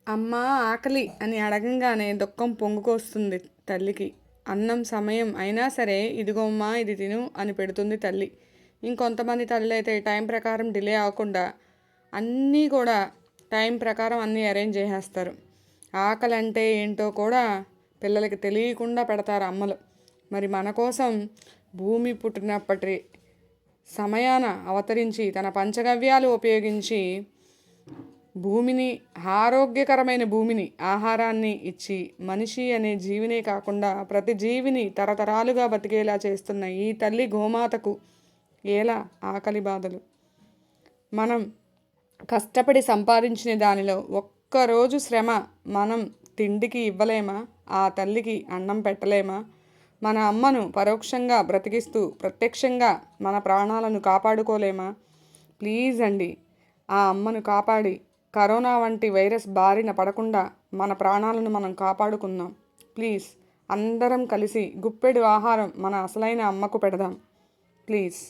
అమ్మ ఆకలి అని అడగంగానే దుఃఖం పొంగుకొస్తుంది తల్లికి. అన్నం సమయం అయినా సరే ఇదిగోమ్మా ఇది తిను అని పెడుతుంది తల్లి. ఇంకొంతమంది తల్లులైతే టైం ప్రకారం డిలే అవ్వకుండా అన్నీ కూడా టైం ప్రకారం అన్నీ అరేంజ్ చేసేస్తారు. ఆకలి అంటే ఏంటో కూడా పిల్లలకి తెలియకుండా పెడతారు అమ్మలు. మరి మన కోసం భూమి పుట్టినప్పటి సమయాన అవతరించి తన పంచగవ్యాలు ఉపయోగించి భూమిని, ఆరోగ్యకరమైన భూమిని, ఆహారాన్ని ఇచ్చి మనిషి అనే జీవినే కాకుండా ప్రతి జీవిని తరతరాలుగా బతికేలా చేస్తున్న ఈ తల్లి గోమాతకు ఎలా ఆకలి బాధలు. మనం కష్టపడి సంపాదించిన దానిలో ఒక్కరోజు శ్రమ మనం తిండికి ఇవ్వలేమా? ఆ తల్లికి అన్నం పెట్టలేమా? మన అమ్మను పరోక్షంగా బ్రతికిస్తూ ప్రత్యక్షంగా మన ప్రాణాలను కాపాడుకోలేమా? ప్లీజ్ అండి, ఆ అమ్మను కాపాడి కరోనా వంటి వైరస్ బారిన పడకుండా మన ప్రాణాలను మనం కాపాడుకుందాం. ప్లీజ్ అందరం కలిసి గుప్పెడు ఆహారం మన అసలైన అమ్మకు పెడదాం. ప్లీజ్.